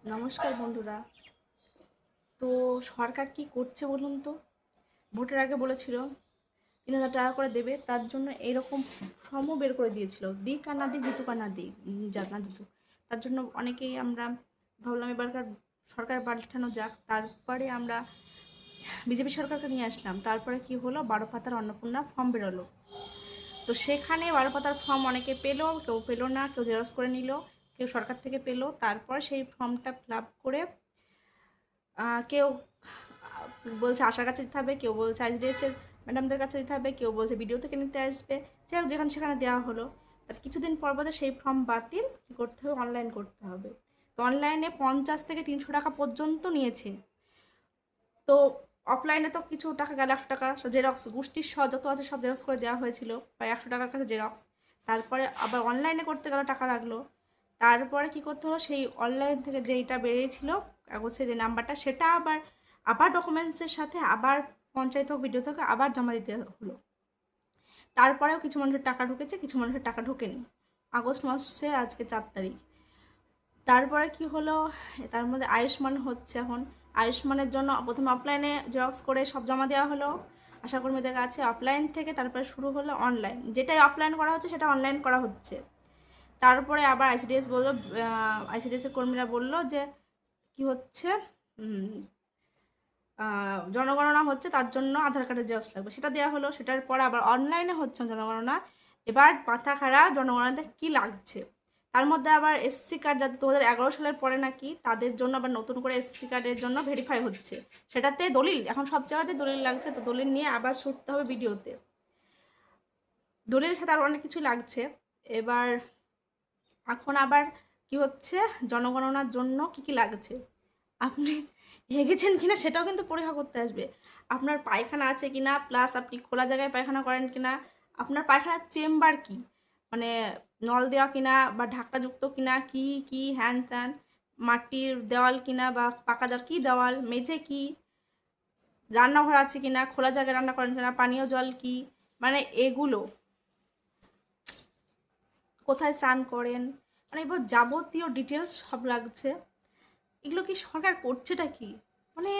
নমস্কার বন্ধুরা। তো সরকার কি করছে বলুন তো? ভোটের আগে বলেছিল ৩,০০০ টাকা করে দেবে, তার জন্য এরকম ফর্মও বের করে দিয়েছিল, দিক আর না দিক, জিতুক আর না দিক, যাক না জিতুক, তার জন্য অনেকেই আমরা ভাবলাম এবারকার সরকার পাল্টানো যাক। তারপরে আমরা বিজেপি সরকারকে নিয়ে আসলাম। তারপরে কি হলো, ১২ পাতার অন্নপূর্ণা ফর্ম বেরোলো। তো সেখানে ১২ পাতার ফর্ম অনেকে পেলো, কেউ পেলো না, কেউ জেরক্স করে নিল, কেউ সরকার থেকে পেলো। তারপর সেই ফর্মটা ফিল আপ করে কেউ বলছে আশার কাছে দিতে হবে, কেউ বলছে আইসিডিএস এর ম্যাডামদের কাছে দিতে হবে, কেউ বলছে ভিডিও থেকে নিতে আসবে। যাই হোক, যেখানে সেখানে দেওয়া হলো। তার কিছুদিন পর বলছে সেই ফর্ম বাতিল, কী করতে হবে, অনলাইন করতে হবে। তো অনলাইনে ৫০ থেকে ৩০০ টাকা পর্যন্ত নিয়েছে। তো অফলাইনে তো কিছু টাকা গেল, ১০০ টাকা জেরক্স, গোষ্ঠীর যত আছে সব জেরক্স করে দেওয়া হয়েছিল, প্রায় ১০০ টাকার কাছে জেরক্স। তারপরে আবার অনলাইনে করতে গেলে টাকা লাগলো। তারপরে কি করতে হলো, সেই অনলাইন থেকে যেইটা বেরিয়েছিল কাগজে যে নাম্বারটা, সেটা আবার আবার ডকুমেন্টসের সাথে আবার পঞ্চায়েত হোক, ভিডিও থেকে আবার জমা দিতে হলো। তারপরেও কিছু মানুষের টাকা ঢুকেছে, কিছু মানুষের টাকা ঢোকেনি। আগস্ট মাসে আজকে ৪ তারিখ। তারপরে কি হলো, তার মধ্যে আয়ুষ্মান হচ্ছে এখন। আয়ুষ্মানের জন্য প্রথমে অফলাইনে জেরক্স করে সব জমা দেওয়া হলো আশাকর্মীদের কাছে, অফলাইন থেকে তারপরে শুরু হলো অনলাইন। যেটাই অফলাইন করা হচ্ছে সেটা অনলাইন করা হচ্ছে। তারপরে আবার আইসিডিএস বললো, আইসিডিএস এর কর্মীরা বললো যে কি হচ্ছে, জনগণনা হচ্ছে, তার জন্য আধার কার্ডের জেরক্স লাগবে, সেটা দেওয়া হলো। সেটার পর আবার অনলাইনে হচ্ছে জনগণনা। এবার মাথা খারাপ, জনগণনাতে কি লাগছে। তার মধ্যে আবার এসসি কার্ড, যাতে ২০১১ সালের পরে নাকি, তাদের জন্য আবার নতুন করে এসসি কার্ডের জন্য ভেরিফাই হচ্ছে। সেটাতে দলিল, এখন সব জায়গাতে দলিল লাগছে, তো দলিল নিয়ে আবার ছুটতে হবে ভিডিওতে। দলিলের সাথে আরও অনেক কিছু লাগছে। এবার এখন আবার কি হচ্ছে, জনগণনার জন্য কি কি লাগছে, আপনি হেগেছেন কিনা সেটাও কিন্তু পরীক্ষা করতে আসবে। আপনার পায়খানা আছে কিনা, প্লাস আপনি খোলা জায়গায় পায়খানা করেন কিনা, আপনার পায়খানার চেম্বার কি, মানে নল দেওয়া কিনা বা ঢাকনাযুক্ত কিনা, কি কি হ্যান ত্যান, মাটির দেওয়াল কিনা বা পাকা দেওয়াল, কি দেওয়াল, মেঝে কি, রান্নাঘর আছে কিনা, খোলা জায়গায় রান্না করেন কিনা, পানীয় জল কি, মানে এগুলো, কোথায় স্নান করেন, মানে এবার যাবতীয় ডিটেলস সব লাগছে। এগুলো কি সরকার করছেটা কি, মানে